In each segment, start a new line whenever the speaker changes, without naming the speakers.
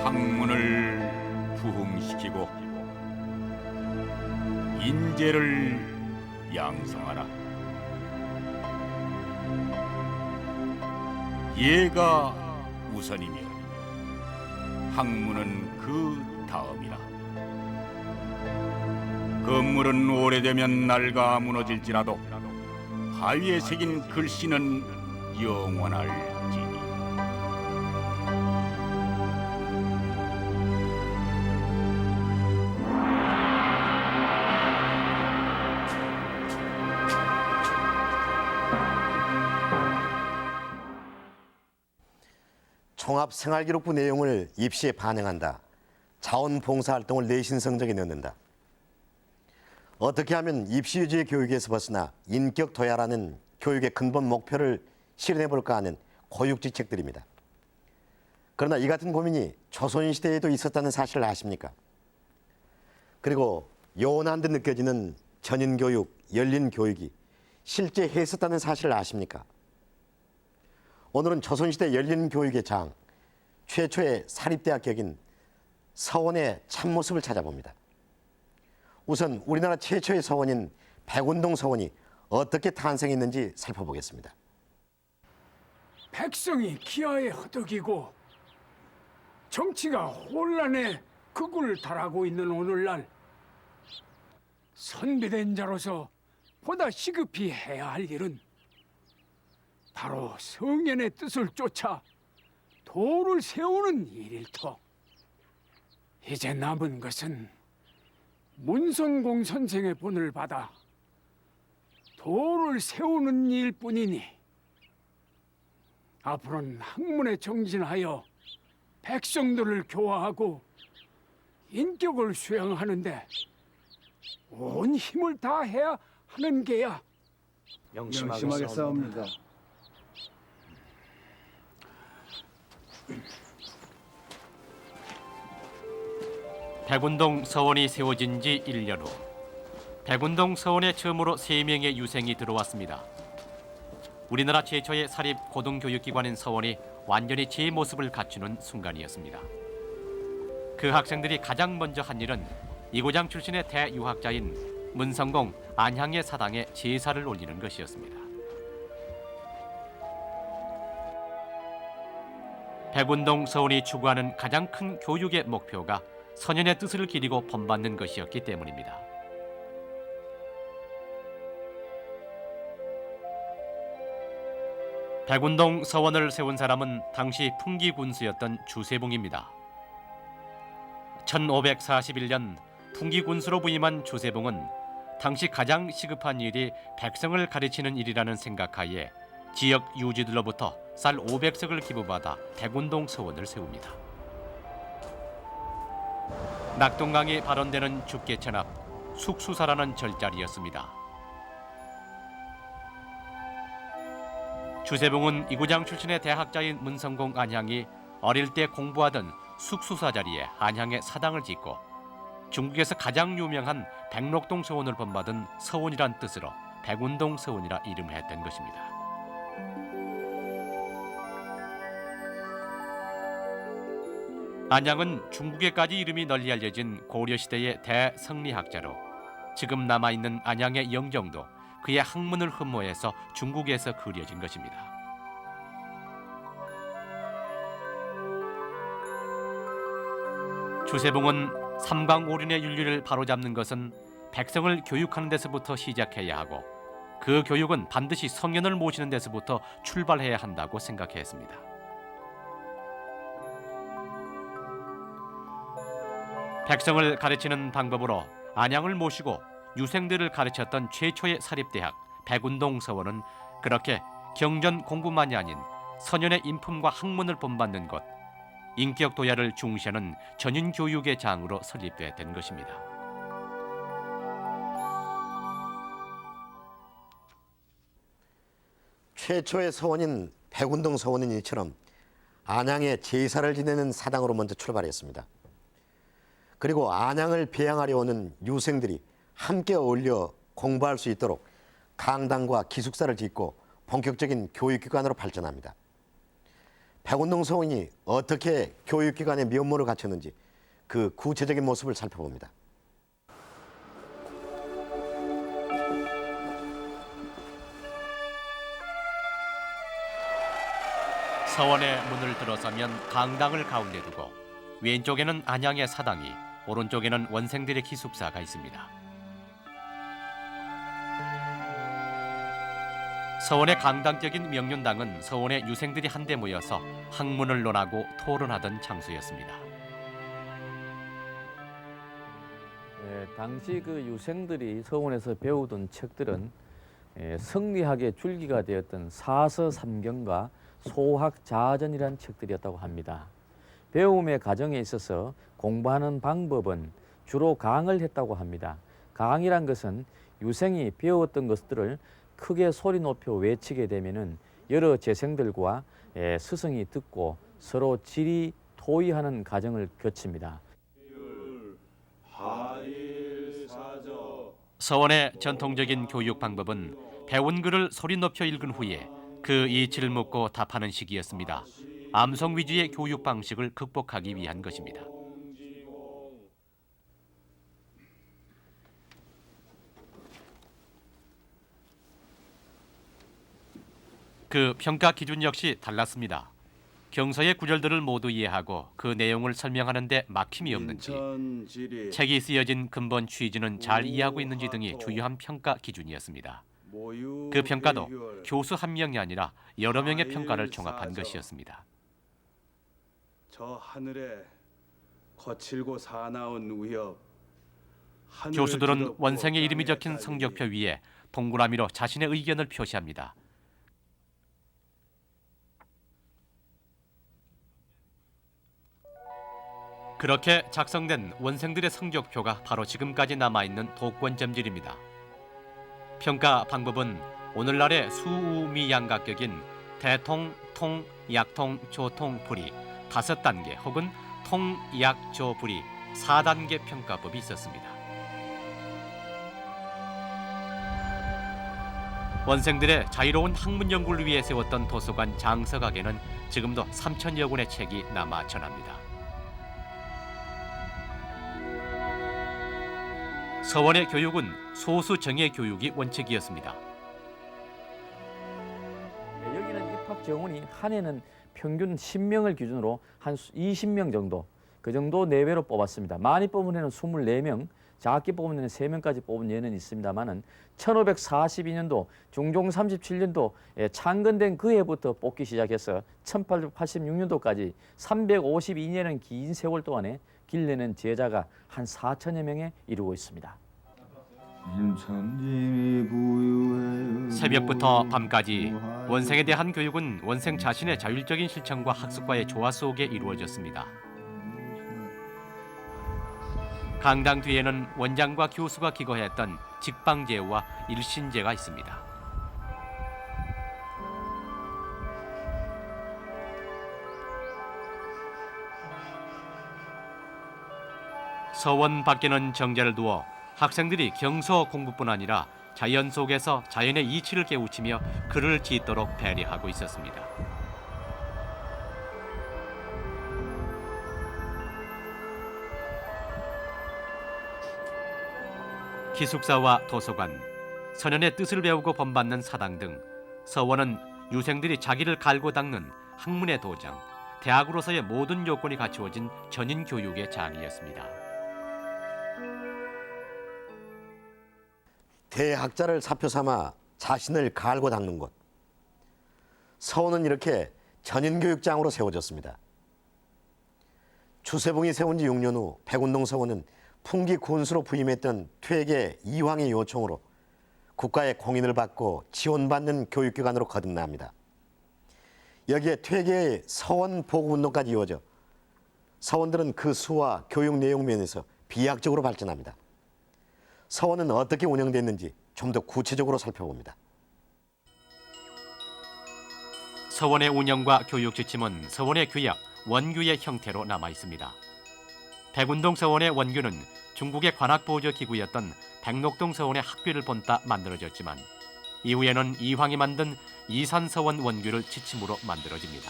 학문을 부흥시키고 인재를 양성하라. 예가 우선이며 학문은 그 다음이라. 건물은 오래되면 낡아 무너질지라도 바위에 새긴 글씨는 영원할지니.
종합생활기록부 내용을 입시에 반영한다. 자원봉사활동을 내신 성적에 넣는다. 어떻게 하면 입시위주의 교육에서 벗어나 인격 도야라는 교육의 근본 목표를 실현해 볼까 하는 고육지책들입니다. 그러나 이 같은 고민이 조선시대에도 있었다는 사실을 아십니까? 그리고 요원한 듯 느껴지는 전인교육, 열린교육이 실제 했었다는 사실을 아십니까? 오늘은 조선시대 열린교육의 장, 최초의 사립대학격인 서원의 참모습을 찾아봅니다. 우선 우리나라 최초의 서원인 백운동 서원이 어떻게 탄생했는지 살펴보겠습니다.
백성이 기아에 허덕이고 정치가 혼란에 극을 달하고 있는 오늘날 선비된 자로서 보다 시급히 해야 할 일은 바로 성현의 뜻을 쫓아 도를 세우는 일일터. 이제 남은 것은 문성공 선생의 본을 받아 도를 세우는 일뿐이니 앞으로는 학문에 정진하여 백성들을 교화하고 인격을 수양하는데 온 힘을 다해야 하는 게야.
명심하겠사옵니다.
백운동 서원이 세워진 지 1년 후 백운동 서원에 처음으로 3명의 유생이 들어왔습니다. 우리나라 최초의 사립 고등교육기관인 서원이 완전히 제 모습을 갖추는 순간이었습니다. 그 학생들이 가장 먼저 한 일은 이고장 출신의 대유학자인 문성공 안향의 사당에 제사를 올리는 것이었습니다. 백운동 서원이 추구하는 가장 큰 교육의 목표가 선현의 뜻을 기리고 본받는 것이었기 때문입니다. 백운동 서원을 세운 사람은 당시 풍기군수였던 주세봉입니다. 1541년 풍기군수로 부임한 주세봉은 당시 가장 시급한 일이 백성을 가르치는 일이라는 생각하에 지역 유지들로부터 쌀 500석을 기부받아 백운동 서원을 세웁니다. 낙동강이 발원되는 죽계천 앞 숙수사라는 절자리였습니다. 주세봉은 이구장 출신의 대학자인 문성공 안향이 어릴 때 공부하던 숙수사 자리에 안향의 사당을 짓고 중국에서 가장 유명한 백록동 서원을 본받은 서원이란 뜻으로 백운동 서원이라 이름을 했던 것입니다. 안향은 중국에까지 이름이 널리 알려진 고려시대의 대성리학자로 지금 남아있는 안향의 영정도 그의 학문을 흠모해서 중국에서 그려진 것입니다. 주세봉은 삼강오륜의 윤리를 바로잡는 것은 백성을 교육하는 데서부터 시작해야 하고 그 교육은 반드시 성현을 모시는 데서부터 출발해야 한다고 생각했습니다. 백성을 가르치는 방법으로 안향을 모시고 유생들을 가르쳤던 최초의 사립대학 백운동 서원은 그렇게 경전 공부만이 아닌 선현의 인품과 학문을 본받는 것, 인격 도야를 중시하는 전인 교육의 장으로 설립됐던 것입니다.
최초의 서원인 백운동 서원인 이처럼 안향의 제사를 지내는 사당으로 먼저 출발했습니다. 그리고 안향을 배양하려 오는 유생들이 함께 어울려 공부할 수 있도록 강당과 기숙사를 짓고 본격적인 교육기관으로 발전합니다. 백운동 서원이 어떻게 교육기관의 면모를 갖췄는지 그 구체적인 모습을 살펴봅니다.
서원의 문을 들어서면 강당을 가운데 두고 왼쪽에는 안양의 사당이, 오른쪽에는 원생들의 기숙사가 있습니다. 서원의 강당격인 명륜당은 서원의 유생들이 한데 모여서 학문을 논하고 토론하던 장소였습니다.
당시 그 유생들이 서원에서 배우던 책들은 성리학의 줄기가 되었던 사서삼경과 소학자전이라는 책들이었다고 합니다. 배움의 과정에 있어서 공부하는 방법은 주로 강을 했다고 합니다. 강이란 것은 유생이 배웠던 것들을 크게 소리 높여 외치게 되면은 여러 재생들과 스승이 듣고 서로 질이 토의하는 과정을 거칩니다.
서원의 전통적인 교육 방법은 배운 글을 소리 높여 읽은 후에 그 이치를 묻고 답하는 시기였습니다. 암송 위주의 교육 방식을 극복하기 위한 것입니다. 그 평가 기준 역시 달랐습니다. 경서의 구절들을 모두 이해하고 그 내용을 설명하는 데 막힘이 없는지, 책이 쓰여진 근본 취지는 잘 이해하고 있는지 등이 주요한 평가 기준이었습니다. 그 평가도 교수 한 명이 아니라 여러 명의 평가를 종합한 것이었습니다.
저 하늘에 거칠고 사나운 우엽,
교수들은 원생의 이름이 적힌 성적표 위에 동그라미로 자신의 의견을 표시합니다. 그렇게 작성된 원생들의 성적표가 바로 지금까지 남아있는 독권점질입니다. 평가 방법은 오늘날의 수우미양각격인 대통, 통, 약통, 조통, 불이 5단계 혹은 통, 약, 조, 불이 4단계 평가법이 있었습니다. 원생들의 자유로운 학문 연구를 위해 세웠던 도서관 장서각에는 지금도 3,000여 권의 책이 남아 전합니다. 서원의 교육은 소수 정예 교육이 원칙이었습니다.
여기는 입학 정원이 한 해는 평균 10명을 기준으로 한 20명 정도, 그 정도 내외로 뽑았습니다. 많이 뽑은 해는 24명, 작게 뽑은 해는 3명까지 뽑은 예는 있습니다만은 1542년도, 중종 37년도 창건된 그 해부터 뽑기 시작해서 1886년도까지 352년은 긴 세월 동안에 길내는 제자가 한 4천여 명에 이르고 있습니다.
새벽부터 밤까지 원생에 대한 교육은 원생 자신의 자율적인 실천과 학습과의 조화 속에 이루어졌습니다. 강당 뒤에는 원장과 교수가 기거했던 직방제와 일신제가 있습니다. 서원 밖에는 정자를 두어 학생들이 경서 공부뿐 아니라 자연 속에서 자연의 이치를 깨우치며 글을 짓도록 배려하고 있었습니다. 기숙사와 도서관, 선현의 뜻을 배우고 본받는 사당 등 서원은 유생들이 자기를 갈고 닦는 학문의 도장, 대학으로서의 모든 요건이 갖추어진 전인 교육의 장이었습니다.
대학자를 사표 삼아 자신을 갈고 닦는 곳. 서원은 이렇게 전인교육장으로 세워졌습니다. 주세봉이 세운 지 6년 후 백운동 서원은 풍기 군수로 부임했던 퇴계 이황의 요청으로 국가의 공인을 받고 지원받는 교육기관으로 거듭납니다. 여기에 퇴계의 서원 보급운동까지 이어져 서원들은 그 수와 교육 내용 면에서 비약적으로 발전합니다. 서원은 어떻게 운영됐는지 좀 더 구체적으로 살펴봅니다.
서원의 운영과 교육 지침은 서원의 규약, 원규의 형태로 남아 있습니다. 백운동 서원의 원규는 중국의 관학보조 기구였던 백록동 서원의 학비를 본따 만들어졌지만 이후에는 이황이 만든 이산서원 원규를 지침으로 만들어집니다.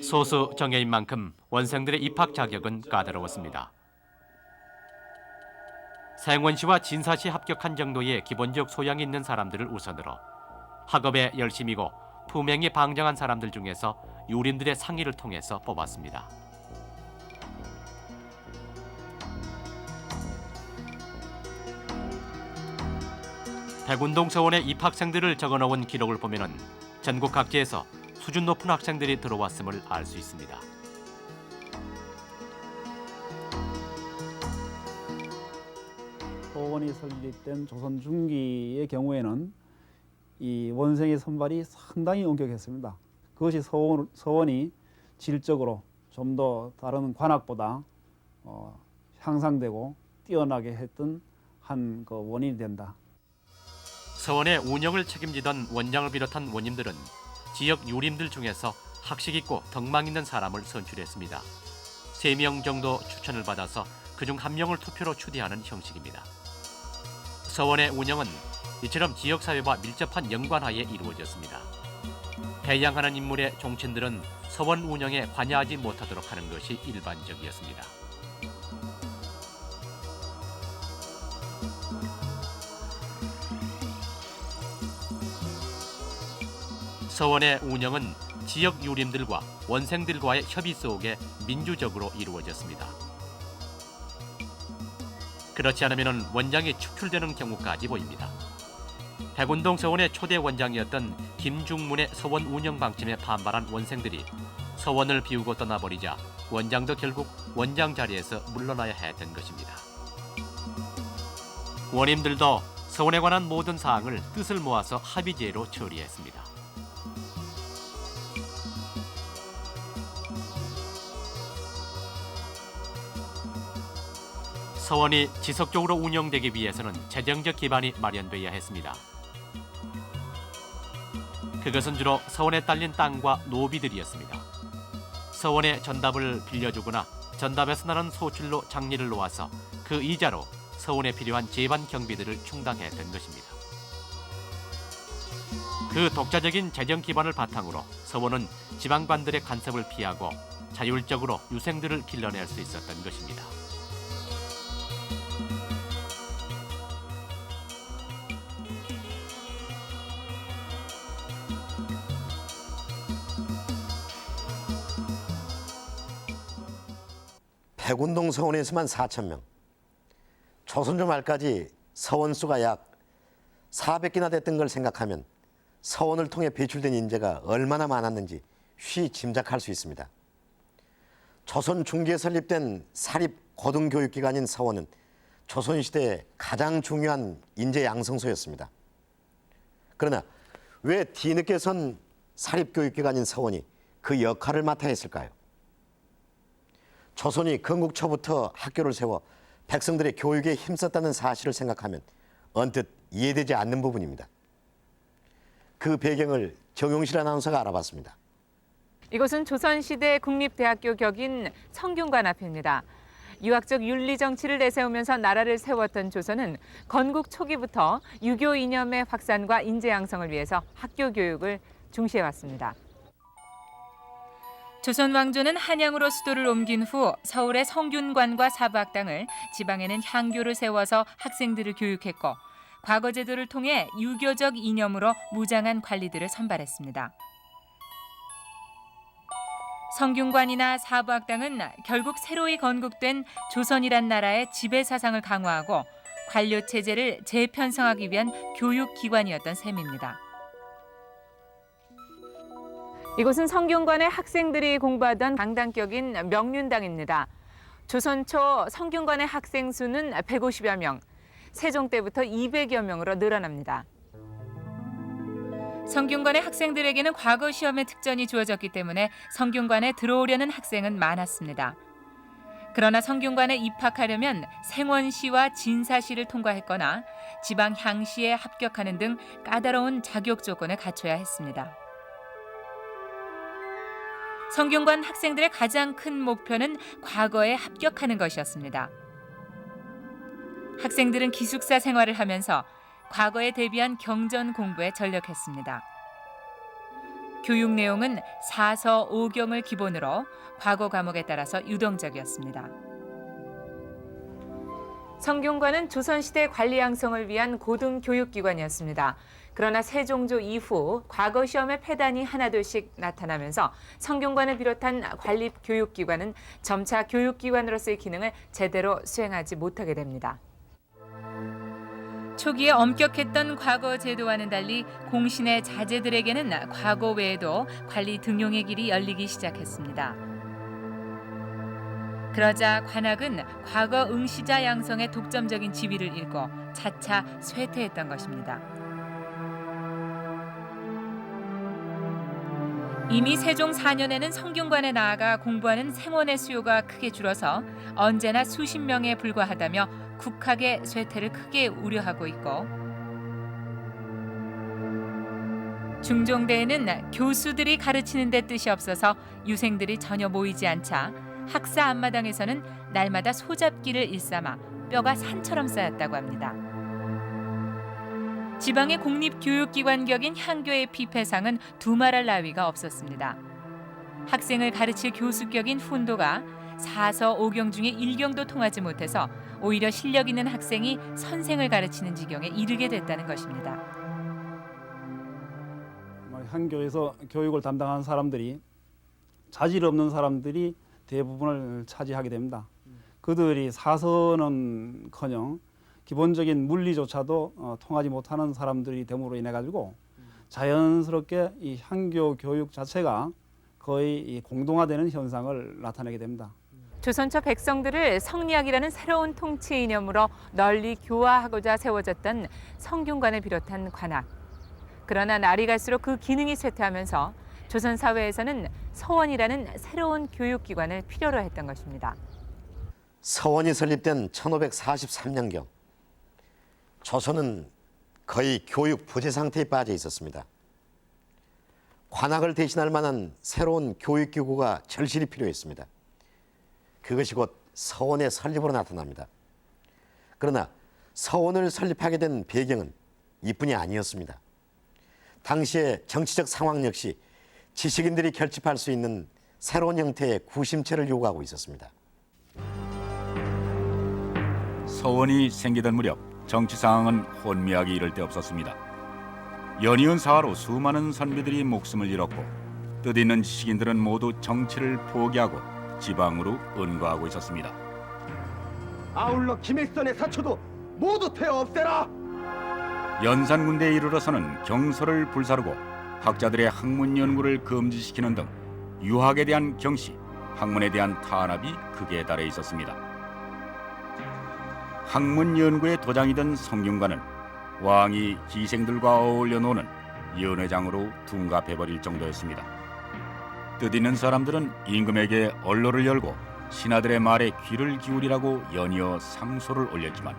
소수 정예인 만큼 원생들의 입학 자격은 까다로웠습니다. 생원시와 진사시 합격한 정도의 기본적 소양이 있는 사람들을 우선으로 학업에 열심이고 품행이 방정한 사람들 중에서 유림들의 상의를 통해서 뽑았습니다. 백운동 서원의 입학생들을 적어놓은 기록을 보면은 전국 각지에서 수준 높은 학생들이 들어왔음을 알 수 있습니다.
서원이 설립된 조선 중기의 경우에는 이 원생의 선발이 상당히 엄격했습니다. 그것이 서원이 질적으로 좀 더 다른 관악보다 향상되고 뛰어나게 했던 한 그 원인이 된다.
서원의 운영을 책임지던 원장을 비롯한 원님들은 지역 유림들 중에서 학식 있고 덕망 있는 사람을 선출했습니다. 3명 정도 추천을 받아서 그중 1명을 투표로 추대하는 형식입니다. 서원의 운영은 이처럼 지역사회와 밀접한 연관하에 이루어졌습니다. 배양하는 인물의 종친들은 서원 운영에 관여하지 못하도록 하는 것이 일반적이었습니다. 서원의 운영은 지역 유림들과 원생들과의 협의 속에 민주적으로 이루어졌습니다. 그렇지 않으면 원장이 축출되는 경우까지 보입니다. 백운동 서원의 초대 원장이었던 김중문의 서원 운영 방침에 반발한 원생들이 서원을 비우고 떠나버리자 원장도 결국 원장 자리에서 물러나야 했던 것입니다. 원임들도 서원에 관한 모든 사항을 뜻을 모아서 합의제로 처리했습니다. 서원이 지속적으로 운영되기 위해서는 재정적 기반이 마련돼야 했습니다. 그것은 주로 서원에 딸린 땅과 노비들이었습니다. 서원의 전답을 빌려주거나 전답에서 나는 소출로 장리를 놓아서 그 이자로 서원에 필요한 제반 경비들을 충당했던 것입니다. 그 독자적인 재정 기반을 바탕으로 서원은 지방관들의 간섭을 피하고 자율적으로 유생들을 길러낼 수 있었던 것입니다.
백운동 서원에서만 4,000명, 조선조 말까지 서원수가 약 400개나 됐던 걸 생각하면 서원을 통해 배출된 인재가 얼마나 많았는지 쉬이 짐작할 수 있습니다. 조선 중기에 설립된 사립 고등교육기관인 서원은 조선시대의 가장 중요한 인재 양성소였습니다. 그러나 왜 뒤늦게선 사립교육기관인 서원이 그 역할을 맡아야 했을까요? 조선이 건국 초부터 학교를 세워 백성들의 교육에 힘썼다는 사실을 생각하면 언뜻 이해되지 않는 부분입니다. 그 배경을 정용실 아나운서가 알아봤습니다.
이곳은 조선시대 국립대학교 격인 성균관 앞입니다. 유학적 윤리 정치를 내세우면서 나라를 세웠던 조선은 건국 초기부터 유교 이념의 확산과 인재 양성을 위해서 학교 교육을 중시해왔습니다. 조선 왕조는 한양으로 수도를 옮긴 후 서울의 성균관과 사부학당을, 지방에는 향교를 세워서 학생들을 교육했고 과거 제도를 통해 유교적 이념으로 무장한 관리들을 선발했습니다. 성균관이나 사부학당은 결국 새로이 건국된 조선이란 나라의 지배 사상을 강화하고 관료 체제를 재편성하기 위한 교육기관이었던 셈입니다. 이곳은 성균관의 학생들이 공부하던 강당격인 명륜당입니다. 조선 초 성균관의 학생 수는 150여 명, 세종 때부터 200여 명으로 늘어납니다. 성균관의 학생들에게는 과거 시험의 특전이 주어졌기 때문에 성균관에 들어오려는 학생은 많았습니다. 그러나 성균관에 입학하려면 생원시와 진사시를 통과했거나 지방 향시에 합격하는 등 까다로운 자격 조건을 갖춰야 했습니다. 성균관 학생들의 가장 큰 목표는 과거에 합격하는 것이었습니다. 학생들은 기숙사 생활을 하면서 과거에 대비한 경전 공부에 전력했습니다. 교육 내용은 사서 오경을 기본으로 과거 과목에 따라서 유동적이었습니다. 성균관은 조선시대 관리 양성을 위한 고등교육기관이었습니다. 그러나 세종조 이후 과거 시험의 폐단이 하나둘씩 나타나면서 성균관을 비롯한 관립교육기관은 점차 교육기관으로서의 기능을 제대로 수행하지 못하게 됩니다. 초기에 엄격했던 과거 제도와는 달리 공신의 자제들에게는 과거 외에도 관리 등용의 길이 열리기 시작했습니다. 그러자 관악은 과거 응시자 양성의 독점적인 지위를 잃고 차차 쇠퇴했던 것입니다. 이미 세종 4년에는 성균관에 나아가 공부하는 생원의 수요가 크게 줄어서 언제나 수십 명에 불과하다며 국학의 쇠퇴를 크게 우려하고 있고, 중종대에는 교수들이 가르치는 데 뜻이 없어서 유생들이 전혀 모이지 않자 학사 앞마당에서는 날마다 소잡기를 일삼아 뼈가 산처럼 쌓였다고 합니다. 지방의 공립교육기관 격인 향교의 피폐상은 두말할 나위가 없었습니다. 학생을 가르칠 교수격인 훈도가 사서 오경 중에 일경도 통하지 못해서 오히려 실력 있는 학생이 선생을 가르치는 지경에 이르게 됐다는 것입니다.
향교에서 교육을 담당하는 사람들이 자질 없는 사람들이 대부분을 차지하게 됩니다. 그들이 사서는커녕 기본적인 물리조차도 통하지 못하는 사람들이 됨으로 인해 가지고 자연스럽게 이 향교 교육 자체가 거의 이 공동화되는 현상을 나타내게 됩니다.
조선 초 백성들을 성리학이라는 새로운 통치 이념으로 널리 교화하고자 세워졌던 성균관을 비롯한 관악. 그러나 날이 갈수록 그 기능이 쇠퇴하면서 조선 사회에서는 서원이라는 새로운 교육기관을 필요로 했던 것입니다.
서원이 설립된 1543년경 조선은 거의 교육 부재 상태에 빠져 있었습니다. 관악을 대신할 만한 새로운 교육기구가 절실히 필요했습니다. 그것이 곧 서원의 설립으로 나타납니다. 그러나 서원을 설립하게 된 배경은 이뿐이 아니었습니다. 당시의 정치적 상황 역시 지식인들이 결집할 수 있는 새로운 형태의 구심체를 요구하고 있었습니다.
서원이 생기던 무렵 정치 상황은 혼미하기 이를 데 없었습니다. 연이은 사화로 수많은 선비들이 목숨을 잃었고 뜻있는 지식인들은 모두 정치를 포기하고 지방으로 은거하고 있었습니다.
아울러 김일선의 사초도 모두 태워 없애라!
연산군대에 이르러서는 경서를 불사르고 학자들의 학문 연구를 금지시키는 등 유학에 대한 경시, 학문에 대한 탄압이 극에 달해 있었습니다. 학문 연구의 도장이던 성균관은 왕이 기생들과 어울려 노는 연회장으로 둔갑해버릴 정도였습니다. 뜻있는 사람들은 임금에게 언로를 열고 신하들의 말에 귀를 기울이라고 연이어 상소를 올렸지만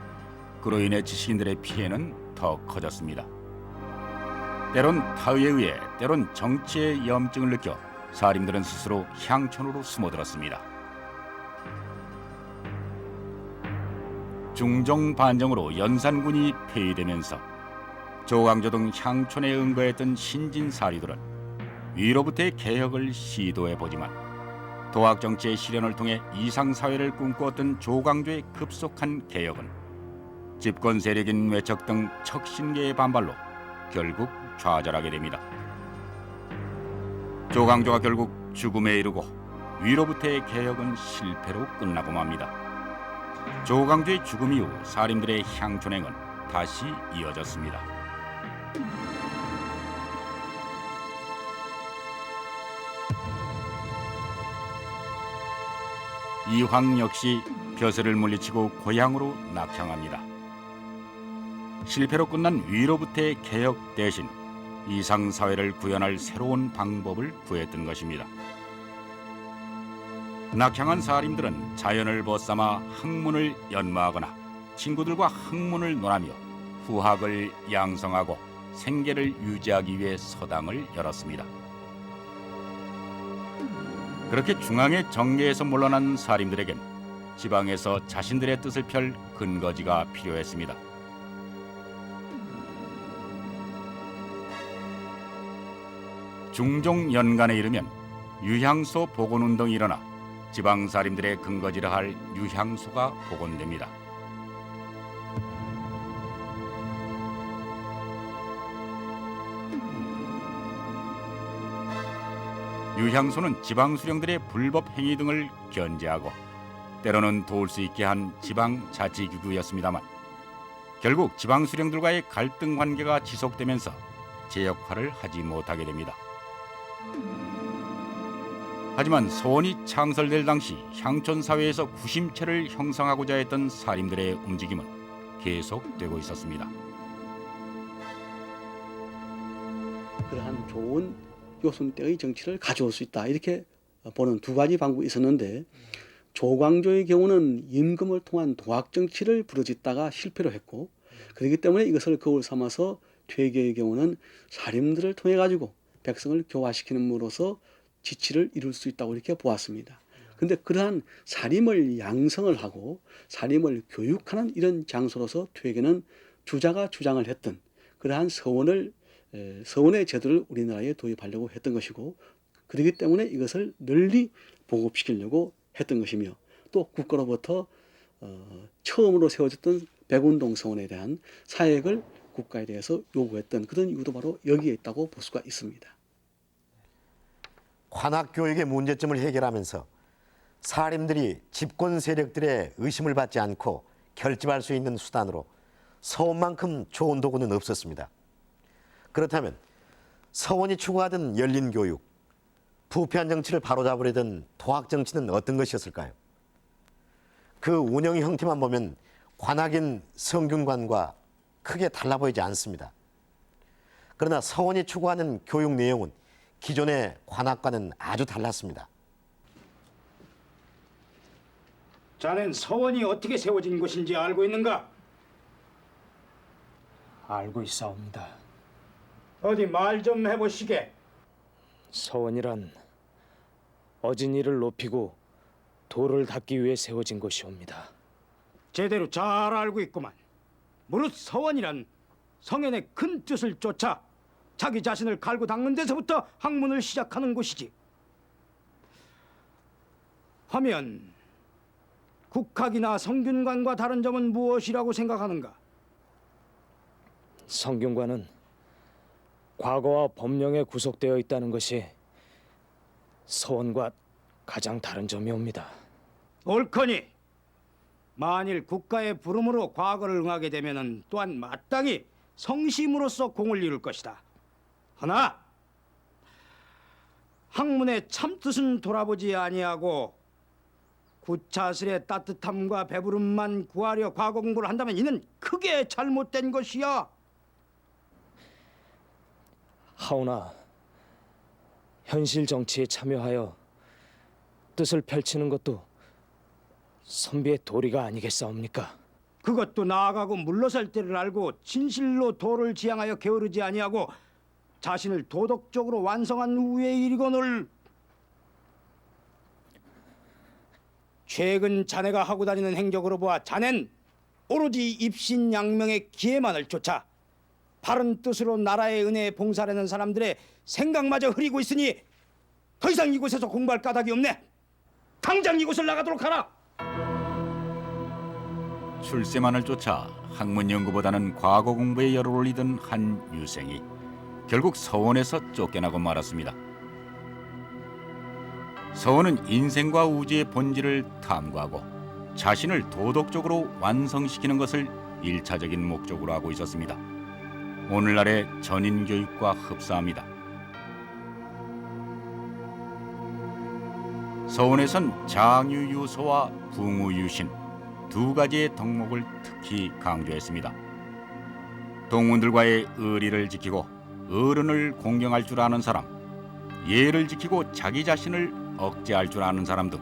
그로 인해 지식인들의 피해는 더 커졌습니다. 때론 타의에 의해 때론 정치의 염증을 느껴 사림들은 스스로 향촌으로 숨어들었습니다. 중종 반정으로 연산군이 폐위되면서 조광조 등 향촌에 은거했던 신진사리들은 위로부터의 개혁을 시도해보지만 도학정치의 실현을 통해 이상사회를 꿈꾸었던 조광조의 급속한 개혁은 집권 세력인 외척 등 척신계의 반발로 결국 좌절하게 됩니다. 조광조가 결국 죽음에 이르고 위로부터의 개혁은 실패로 끝나고 맙니다. 조광조의 죽음 이후 사림들의 향촌행은 다시 이어졌습니다. 이황 역시 벼슬을 물리치고 고향으로 낙향합니다. 실패로 끝난 위로부터의 개혁 대신 이상사회를 구현할 새로운 방법을 구했던 것입니다. 낙향한 사림들은 자연을 벗삼아 학문을 연마하거나 친구들과 학문을 논하며 후학을 양성하고 생계를 유지하기 위해 서당을 열었습니다. 그렇게 중앙의 정계에서 물러난 사림들에겐 지방에서 자신들의 뜻을 펼 근거지가 필요했습니다. 중종 연간에 이르면 유향소 복원운동이 일어나 지방살인들의 근거지라 할 유향소가 복원됩니다. 유향소는 지방수령들의 불법 행위 등을 견제하고 때로는 도울 수 있게 한 지방자치기구였습니다만 결국 지방수령들과의 갈등 관계가 지속되면서 제 역할을 하지 못하게 됩니다. 하지만 서원이 창설될 당시 향촌 사회에서 구심체를 형성하고자 했던 살인들의 움직임은 계속되고 있었습니다.
그러한 좋은 요순 때의 정치를 가져올 수 있다 이렇게 보는 두 가지 방법이 있었는데 조광조의 경우는 임금을 통한 도학 정치를 부르짖다가 실패를 했고 그렇기 때문에 이것을 거울 삼아서 퇴계의 경우는 살인들을 통해 가지고 백성을 교화시키는으로써 지치를 이룰 수 있다고 이렇게 보았습니다. 그런데 그러한 살림을 양성을 하고 살림을 교육하는 이런 장소로서 퇴계는 주자가 주장을 했던 그러한 서원의 제도를 우리나라에 도입하려고 했던 것이고 그렇기 때문에 이것을 널리 보급시키려고 했던 것이며 또 국가로부터 처음으로 세워졌던 백운동 서원에 대한 사역을 국가에 대해서 요구했던 그런 이유도 바로 여기에 있다고 볼 수가 있습니다.
관학교육의 문제점을 해결하면서 사림들이 집권 세력들의 의심을 받지 않고 결집할 수 있는 수단으로 서원만큼 좋은 도구는 없었습니다. 그렇다면 서원이 추구하던 열린 교육, 부패한 정치를 바로잡으려던 도학 정치는 어떤 것이었을까요? 그 운영 형태만 보면 관학인 성균관과 크게 달라 보이지 않습니다. 그러나 서원이 추구하는 교육 내용은 기존의 관학과는 아주 달랐습니다.
자넨 서원이 어떻게 세워진 곳인지 알고 있는가?
알고 있사옵니다.
어디 말 좀 해보시게.
서원이란 어진이를 높이고 도를 닦기 위해 세워진 곳이옵니다.
제대로 잘 알고 있구만. 무릇 서원이란 성현의 큰 뜻을 쫓아 자기 자신을 갈고 닦는 데서부터 학문을 시작하는 곳이지. 하면 국학이나 성균관과 다른 점은 무엇이라고 생각하는가?
성균관은 과거와 법령에 구속되어 있다는 것이 서원과 가장 다른 점이옵니다.
옳거니 만일 국가의 부름으로 과거를 응하게 되면은 또한 마땅히 성심으로서 공을 이룰 것이다. 허나 학문의 참뜻은 돌아보지 아니하고 구차슬의 따뜻함과 배부름만 구하려 과거 공부를 한다면 이는 크게 잘못된 것이야.
하오나 현실 정치에 참여하여 뜻을 펼치는 것도 선비의 도리가 아니겠사옵니까?
그것도 나아가고 물러설 때를 알고 진실로 도를 지향하여 게으르지 아니하고 자신을 도덕적으로 완성한 후에 이르거늘. 최근 자네가 하고 다니는 행적으로 보아 자넨 오로지 입신양명의 기회만을 쫓아 바른 뜻으로 나라의 은혜에 봉사하려는 사람들의 생각마저 흐리고 있으니 더 이상 이곳에서 공부할 까닭이 없네. 당장 이곳을 나가도록 하라.
출세만을 쫓아 학문 연구보다는 과거 공부에 열을 올리던 한 유생이 결국 서원에서 쫓겨나고 말았습니다. 서원은 인생과 우주의 본질을 탐구하고 자신을 도덕적으로 완성시키는 것을 일차적인 목적으로 하고 있었습니다. 오늘날의 전인 교육과 흡사합니다. 서원에선 장유유소와 붕우유신 두 가지의 덕목을 특히 강조했습니다. 동문들과의 의리를 지키고 어른을 공경할 줄 아는 사람, 예를 지키고 자기 자신을 억제할 줄 아는 사람 등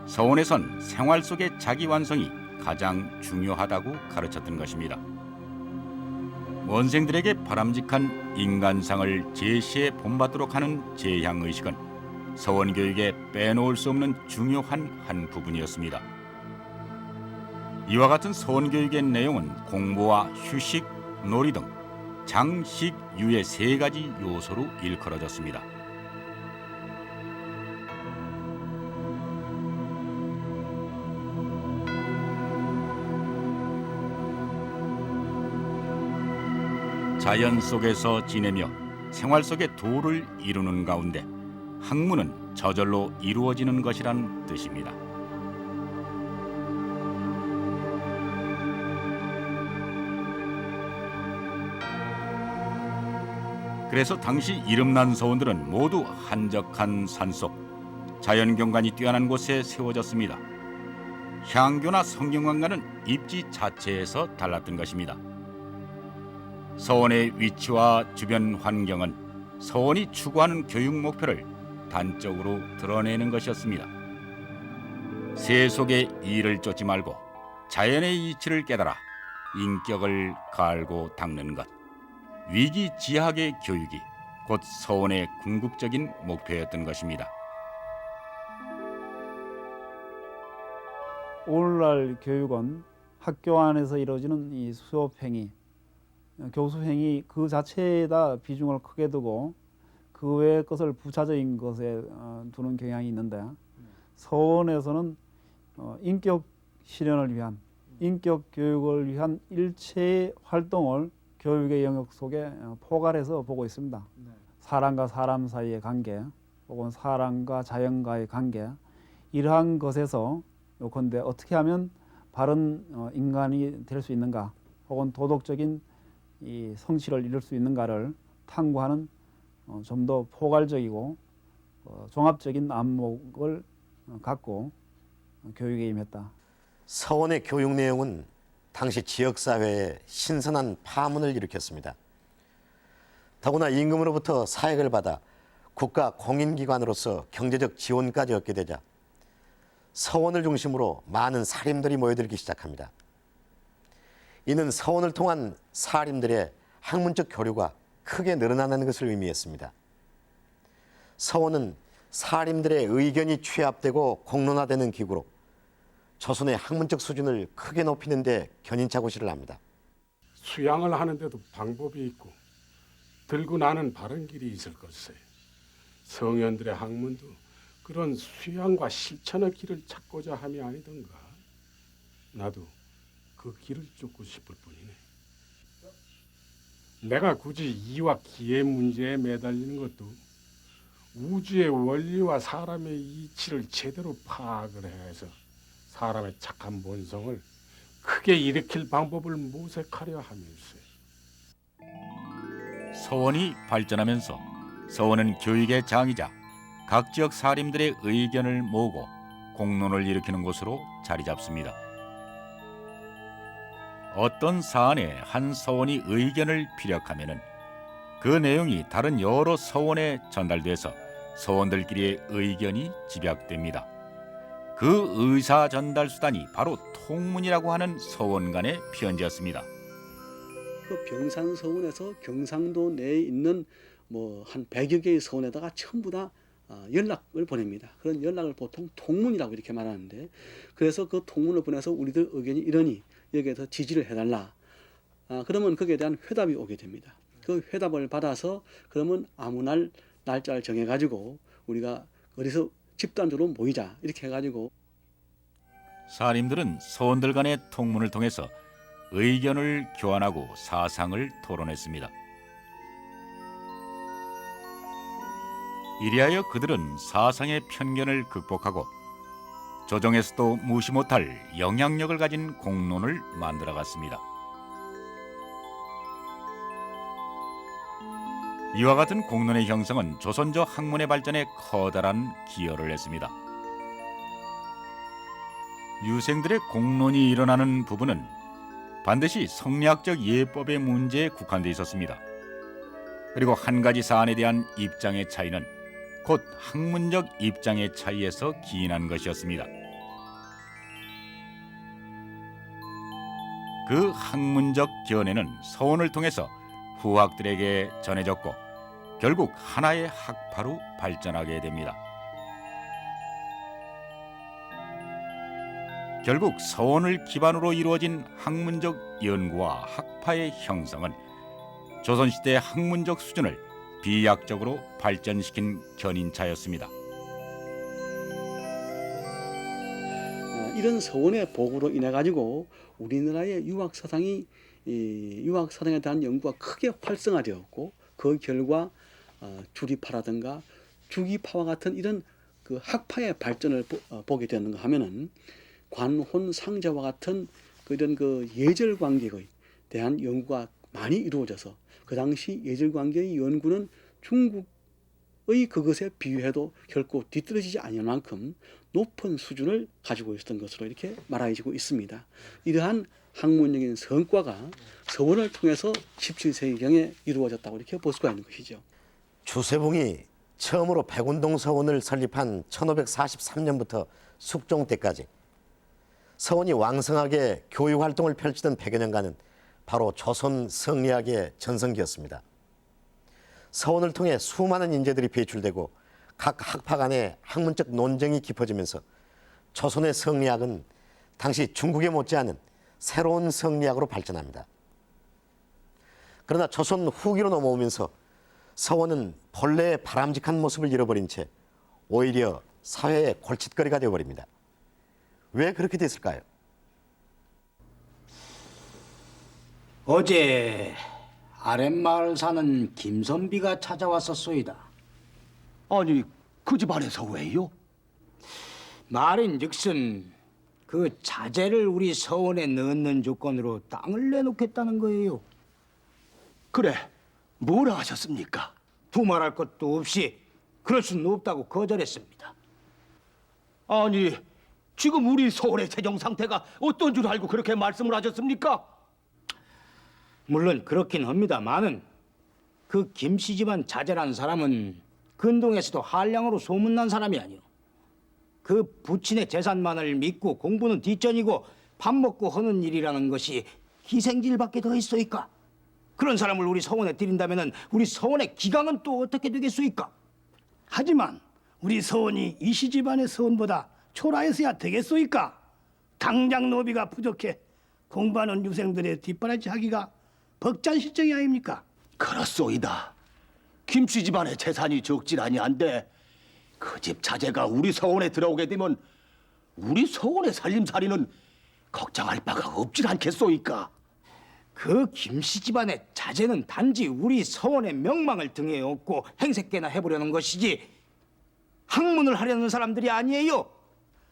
서원에선 생활 속의 자기 완성이 가장 중요하다고 가르쳤던 것입니다. 원생들에게 바람직한 인간상을 제시해 본받도록 하는 제향의식은 서원교육에 빼놓을 수 없는 중요한 한 부분이었습니다. 이와 같은 서원교육의 내용은 공부와 휴식, 놀이 등 장, 식, 유의 세 가지 요소로 일컬어졌습니다. 자연 속에서 지내며 생활 속의 도를 이루는 가운데 학문은 저절로 이루어지는 것이란 뜻입니다. 그래서 당시 이름난 서원들은 모두 한적한 산속, 자연경관이 뛰어난 곳에 세워졌습니다. 향교나 성균관과는 입지 자체에서 달랐던 것입니다. 서원의 위치와 주변 환경은 서원이 추구하는 교육 목표를 단적으로 드러내는 것이었습니다. 세속의 이를 쫓지 말고 자연의 이치를 깨달아 인격을 갈고 닦는 것. 위기지학의 교육이 곧 서원의 궁극적인 목표였던 것입니다.
오늘날 교육은 학교 안에서 이루어지는 이 수업행위, 교수행위 그 자체에다 비중을 크게 두고 그 외의 것을 부차적인 것에 두는 경향이 있는데, 서원에서는 인격 실현을 위한, 인격 교육을 위한 일체의 활동을 교육의 영역 속에 포괄해서 보고 있습니다. 사람과 사람 사이의 관계, 혹은 사람과 자연과의 관계, 이러한 것에서 요컨대 어떻게 하면 바른 인간이 될 수 있는가, 혹은 도덕적인 이 성취를 이룰 수 있는가를 탐구하는 좀 더 포괄적이고 종합적인 안목을 갖고 교육에 임했다.
서원의 교육 내용은 당시 지역사회에 신선한 파문을 일으켰습니다. 더구나 임금으로부터 사역을 받아 국가 공인기관으로서 경제적 지원까지 얻게 되자 서원을 중심으로 많은 사림들이 모여들기 시작합니다. 이는 서원을 통한 사림들의 학문적 교류가 크게 늘어나는 것을 의미했습니다. 서원은 사림들의 의견이 취합되고 공론화되는 기구로 조선의 학문적 수준을 크게 높이는 데 견인차고시를 합니다.
수양을 하는데도 방법이 있고 들고 나는 바른 길이 있을 것에 성현들의 학문도 그런 수양과 실천의 길을 찾고자 함이 아니던가. 나도 그 길을 쫓고 싶을 뿐이네. 내가 굳이 이와 기의 문제에 매달리는 것도 우주의 원리와 사람의 이치를 제대로 파악을 해서 사람의 착한 본성을 크게 일으킬 방법을 모색하려 하면서.
서원이 발전하면서 서원은 교육의 장이자 각 지역 사림들의 의견을 모으고 공론을 일으키는 곳으로 자리 잡습니다. 어떤 사안에 한 서원이 의견을 피력하면은 그 내용이 다른 여러 서원에 전달돼서 서원들끼리의 의견이 집약됩니다. 그 의사 전달 수단이 바로 통문이라고 하는 서원 간의 편지였습니다.
그 병산 서원에서 경상도 내에 있는 뭐 한 100여 개의 서원에다가 전부 다 연락을 보냅니다. 그런 연락을 보통 통문이라고 이렇게 말하는데, 그래서 그 통문을 보내서 우리들 의견이 이러니 여기에서 지지를 해달라. 그러면 거기에 대한 회답이 오게 됩니다. 그 회답을 받아서 그러면 아무 날 날짜를 정해가지고 우리가 어디서 집단적으로 모이자 이렇게 해가지고.
사림들은 서원들 간의 통문을 통해서 의견을 교환하고 사상을 토론했습니다. 이리하여 그들은 사상의 편견을 극복하고 조정에서도 무시 못할 영향력을 가진 공론을 만들어갔습니다. 이와 같은 공론의 형성은 조선족 학문의 발전에 커다란 기여를 했습니다. 유생들의 공론이 일어나는 부분은 반드시 성리학적 예법의 문제에 국한돼 있었습니다. 그리고 한 가지 사안에 대한 입장의 차이는 곧 학문적 입장의 차이에서 기인한 것이었습니다. 그 학문적 견해는 서원을 통해서 후학들에게 전해졌고 결국 하나의 학파로 발전하게 됩니다. 결국 서원을 기반으로 이루어진 학문적 연구와 학파의 형성은 조선시대 학문적 수준을 비약적으로 발전시킨 견인차였습니다.
이런 서원의 보고로 인해 가지고 우리나라의 유학 사상에 대한 연구가 크게 활성화되었고, 그 결과 주리파라든가 주기파와 같은 이런 그 학파의 발전을 보게 되는가 하면은 관혼 상제와 같은 그런 그 예절 관계에 대한 연구가 많이 이루어져서, 그 당시 예절 관계의 연구는 중국의 그것에 비유해도 결코 뒤떨어지지 않을 만큼 높은 수준을 가지고 있었던 것으로 이렇게 말해지고 있습니다. 이러한 학문적인 성과가 서원을 통해서 17세기경에 이루어졌다고 이렇게 볼 수가 있는 것이죠.
주세봉이 처음으로 백운동 서원을 설립한 1543년부터 숙종 때까지 서원이 왕성하게 교육 활동을 펼치던 100여 년간은 바로 조선 성리학의 전성기였습니다. 서원을 통해 수많은 인재들이 배출되고 각 학파 간의 학문적 논쟁이 깊어지면서 조선의 성리학은 당시 중국에 못지않은 새로운 성리학으로 발전합니다. 그러나 조선 후기로 넘어오면서 서원은 본래의 바람직한 모습을 잃어버린 채 오히려 사회의 골칫거리가 되어버립니다. 왜 그렇게 됐을까요?
어제 아랫마을 사는 김선비가 찾아왔었소이다.
아니, 그 집 안에서 왜요?
말인즉슨 그 자재를 우리 서원에 넣는 조건으로 땅을 내놓겠다는 거예요.
그래, 뭐라 하셨습니까?
두말할 것도 없이 그럴 수는 없다고 거절했습니다.
아니, 지금 우리 서울의 재정 상태가 어떤 줄 알고 그렇게 말씀을 하셨습니까?
물론 그렇긴 합니다만은 그 김씨 집안 자제라는 사람은 근동에서도 한량으로 소문난 사람이 아니오. 그 부친의 재산만을 믿고 공부는 뒷전이고 밥 먹고 하는 일이라는 것이 기생질밖에 더 있소이까? 그런 사람을 우리 서원에 들인다면은 우리 서원의 기강은 또 어떻게 되겠소이까?
하지만 우리 서원이 이씨 집안의 서원보다 초라해서야 되겠소이까? 당장 노비가 부족해 공부하는 유생들의 뒷바라지 하기가 벅찬 실정이 아닙니까?
그렇소이다. 김씨 집안의 재산이 적질 아니한데 그 집 자제가 우리 서원에 들어오게 되면 우리 서원의 살림살이는 걱정할 바가 없질 않겠소이까?
그 김씨 집안의 자제는 단지 우리 서원의 명망을 등에 업고 행색계나 해보려는 것이지 학문을 하려는 사람들이 아니에요.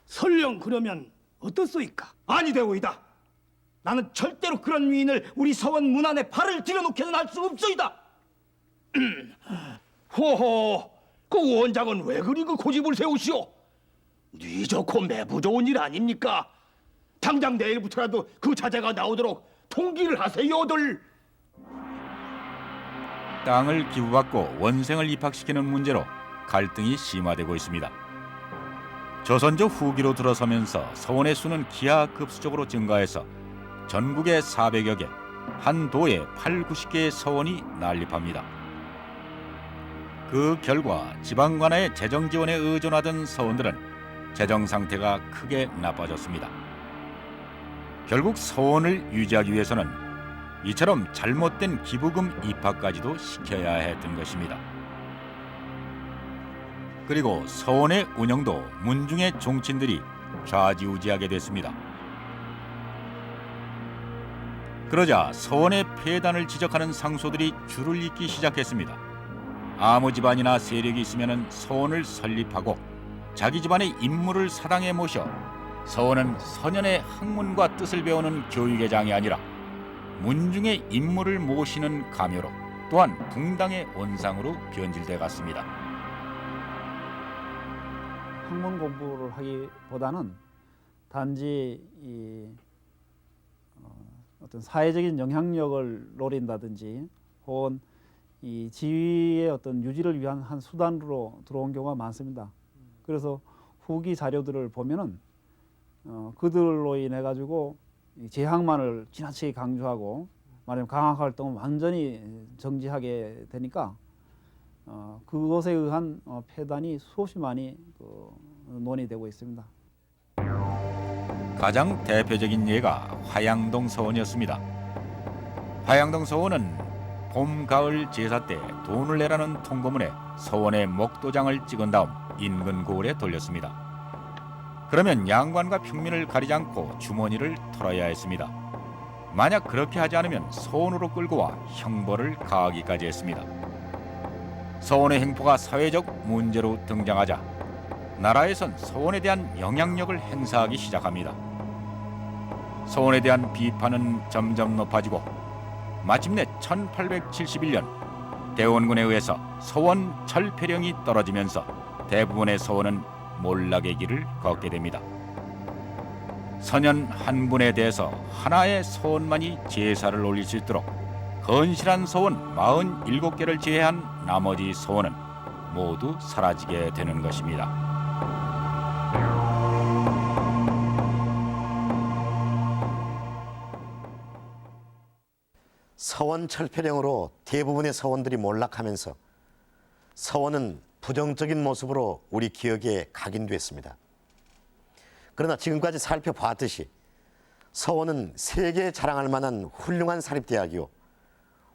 설령 그러면 어떻소이까?
아니되오이다. 나는 절대로 그런 위인을 우리 서원 문 안에 발을 들여놓게는 할 수 없소이다.
호호, 그 원장은 왜 그리 그 고집을 세우시오? 네 좋고 매부 좋은 일 아닙니까? 당장 내일부터라도 그 자제가 나오도록 통기를 하세요들.
땅을 기부받고 원생을 입학시키는 문제로 갈등이 심화되고 있습니다. 조선조 후기로 들어서면서 서원의 수는 기하급수적으로 증가해서 전국에 400여 개, 한 도에 8, 90개의 서원이 난립합니다. 그 결과 지방관아의 재정 지원에 의존하던 서원들은 재정 상태가 크게 나빠졌습니다. 결국 서원을 유지하기 위해서는 이처럼 잘못된 기부금 입학까지도 시켜야 했던 것입니다. 그리고 서원의 운영도 문중의 종친들이 좌지우지하게 됐습니다. 그러자 서원의 폐단을 지적하는 상소들이 줄을 잇기 시작했습니다. 아무 집안이나 세력이 있으면 서원을 설립하고 자기 집안의 인물을 사당에 모셔 서원은 서년의 학문과 뜻을 배우는 교육의 장이 아니라 문중의 인물을 모시는 가묘로 또한 붕당의 원상으로 변질돼 갔습니다.
학문 공부를 하기보다는 단지 어떤 사회적인 영향력을 노린다든지 혹은 이 지위의 어떤 유지를 위한 한 수단으로 들어온 경우가 많습니다. 그래서 후기 자료들을 보면은 그들로 인해 가지고 재학만을 지나치게 강조하고 말하면 강학 활동은 완전히 정지하게 되니까 그것에 의한 폐단이 수없이 많이 논의되고 있습니다.
가장 대표적인 예가 화양동 서원이었습니다. 화양동 서원은 봄, 가을 제사 때 돈을 내라는 통고문에 서원의 목도장을 찍은 다음 인근 고을에 돌렸습니다. 그러면 양관과 평민을 가리지 않고 주머니를 털어야 했습니다. 만약 그렇게 하지 않으면 서원으로 끌고 와 형벌을 가하기까지 했습니다. 서원의 행포가 사회적 문제로 등장하자 나라에선 서원에 대한 영향력을 행사하기 시작합니다. 서원에 대한 비판은 점점 높아지고 마침내 1871년 대원군에 의해서 서원 철폐령이 떨어지면서 대부분의 서원은 몰락의 길을 걷게 됩니다. 선연 한 분에 대해서 하나의 서원만이 제사를 올릴 수 있도록 건실한 서원 47개를 제외한 나머지 서원은 모두 사라지게 되는 것입니다.
서원 철폐령으로 대부분의 서원들이 몰락하면서 서원은 부정적인 모습으로 우리 기억에 각인됐습니다. 그러나 지금까지 살펴봤듯이 서원은 세계에 자랑할 만한 훌륭한 사립대학이요,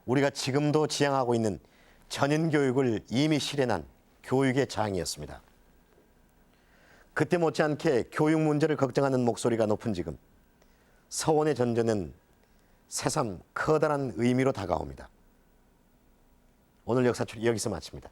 우리가 지금도 지향하고 있는 전인교육을 이미 실현한 교육의 장이었습니다. 그때 못지않게 교육 문제를 걱정하는 목소리가 높은 지금 서원의 전전은 새삼 커다란 의미로 다가옵니다. 오늘 역사출이 여기서 마칩니다.